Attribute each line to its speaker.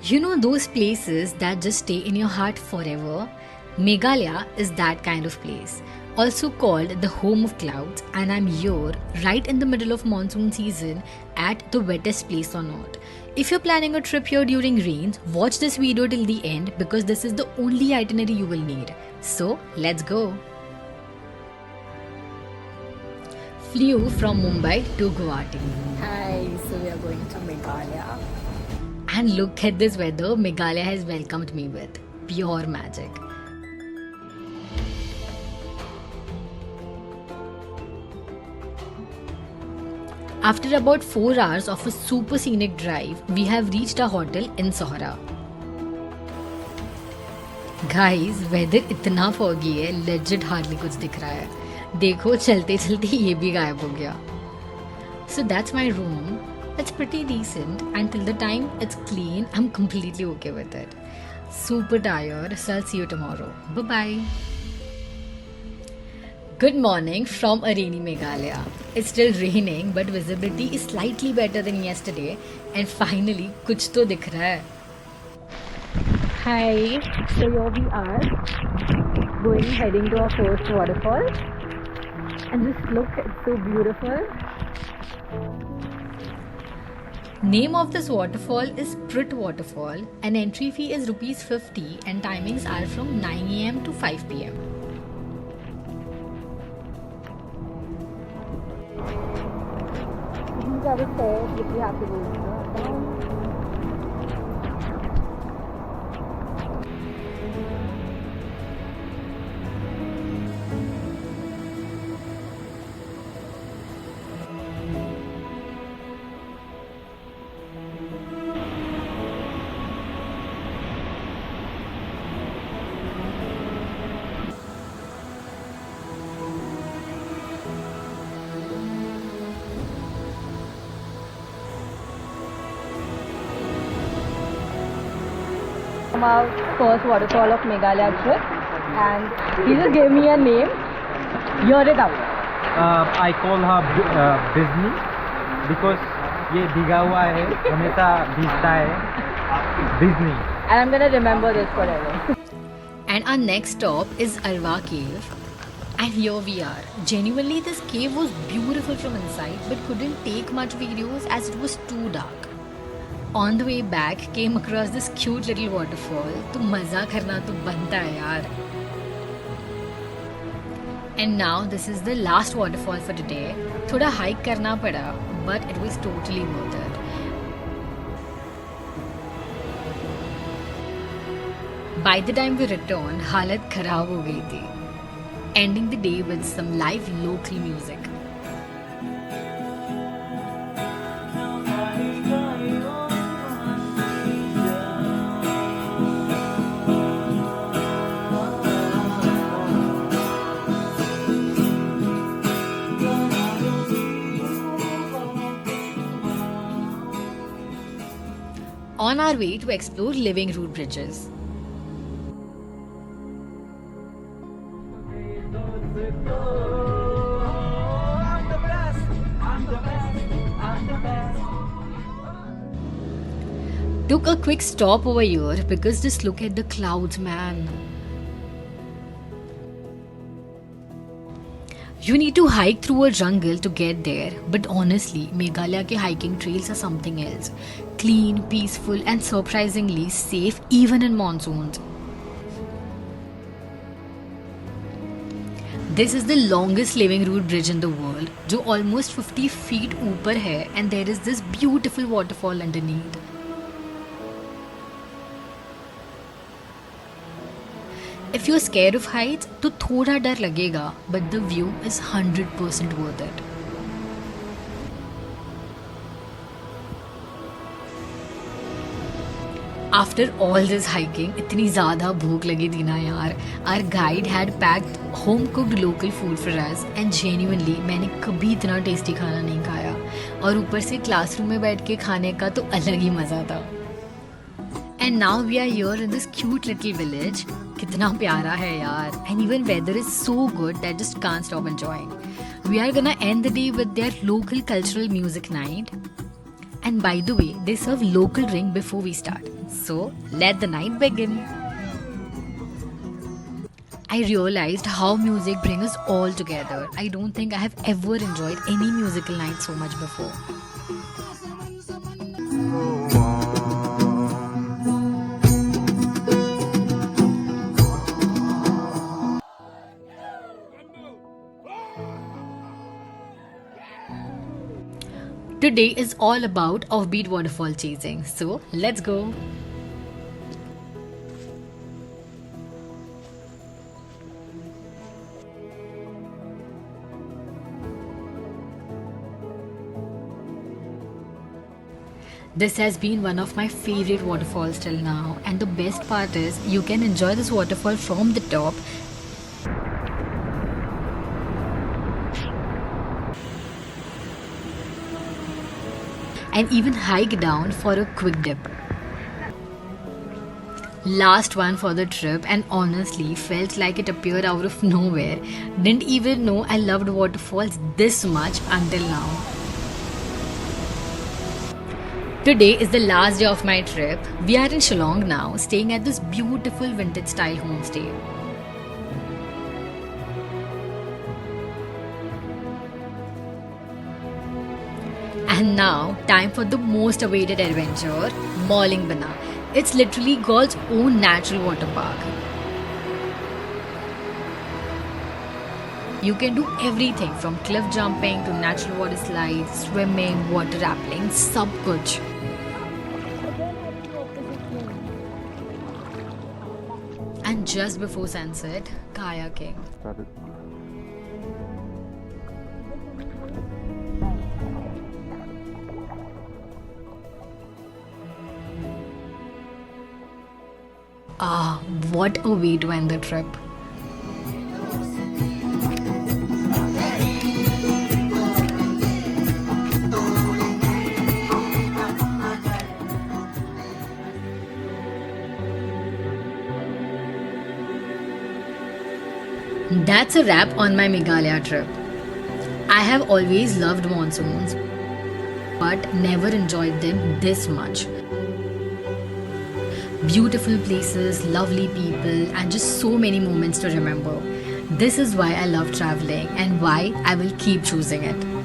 Speaker 1: You know those places that just stay in your heart forever? Meghalaya is that kind of place. Also called the home of clouds, and I'm here right in the middle of monsoon season at the wettest place on earth. If you're planning a trip here during rains, watch this video till the end because this is the only itinerary you will need. So, let's go. Flew from Mumbai to Guwahati.
Speaker 2: Hi, so we are going to Meghalaya.
Speaker 1: And look at this weather Meghalaya has welcomed me with. Pure magic. After about 4 hours of a super scenic drive, we have reached our hotel in Sohra. Guys, weather इतना foggy है, legit hardly कुछ दिख रहा है. देखो चलते चलते ये भी गायब हो गया. So that's my room. It's pretty decent and till the time it's clean, I'm completely okay with it. Super tired, so I'll see you tomorrow. Bye-bye. Good morning from a rainy Meghalaya. It's still raining but visibility is slightly better than yesterday and finally कुछ तो दिख रहा है.
Speaker 2: Hi, so here we are heading to our first waterfall. And just look, it's so beautiful.
Speaker 1: Name of this waterfall is Prit Waterfall and entry fee is rupees 50 and timings are from 9 am to 5 pm.
Speaker 2: These are the stairs which we have to go down. From our first waterfall of Meghalaya trip, and he just gave me a name. Hear it out.
Speaker 3: I call her Bizni because ये भीगा हुआ है हमेशा भीगता है Bizni.
Speaker 2: And I'm gonna remember this forever.
Speaker 1: And our next stop is Arwa Cave. And here we are. Genuinely this cave was beautiful from inside but couldn't take much videos as it was too dark. On the way back, came across this cute little waterfall. तो मजा करना तो बनता है यार. And now this is the last waterfall for today. थोड़ा hike करना पड़ा, but it was totally worth it. By the time we returned, हालत खराब हो गई थी. Ending the day with some live local music. On our way to explore living root bridges. Took a quick stop over here because just look at the clouds, man. You need to hike through a jungle to get there, but honestly, Meghalaya ke hiking trails are something else. Clean, peaceful and surprisingly safe even in monsoons. This is the longest living root bridge in the world, जो almost 50 feet ऊपर है and there is this beautiful waterfall underneath. If you're scared of heights, तो थोड़ा डर लगेगा, but the view is 100% worth it. After all this hiking, इतनी ज़्यादा भूख लगी थी ना यार. Our guide had packed home cooked local food for us and genuinely मैंने कभी इतना टेस्टी खाना नहीं खाया. और ऊपर से क्लासरूम में बैठ के खाने का तो अलग ही मज़ा था. And now we are here in this cute little village. कितना प्यारा है यार. And even weather is so good that just can't stop enjoying. We are gonna end the day with their local cultural music night. And by the way, they serve local drink before we start. So let the night begin. I realized how music brings us all together. I don't think I have ever enjoyed any musical night so much before. Today is all about offbeat waterfall chasing. So let's go. This has been one of my favorite waterfalls till now, and the best part is you can enjoy this waterfall from the top and even hike down for a quick dip. Last one for the trip, and honestly felt like it appeared out of nowhere. Didn't even know I loved waterfalls this much until now. Today is the last day of my trip. We are in Shillong now, staying at this beautiful vintage style homestay. And now, time for the most awaited adventure, Mawlingbana. It's literally Gaul's own natural water park. You can do everything from cliff jumping to natural water slides, swimming, water rappelling, sab kuch. And just before sunset, kayaking. Ah, what a way to end the trip. That's a wrap on my Meghalaya trip. I have always loved monsoons, but never enjoyed them this much. Beautiful places, lovely people, and just so many moments to remember. This is why I love traveling and why I will keep choosing it.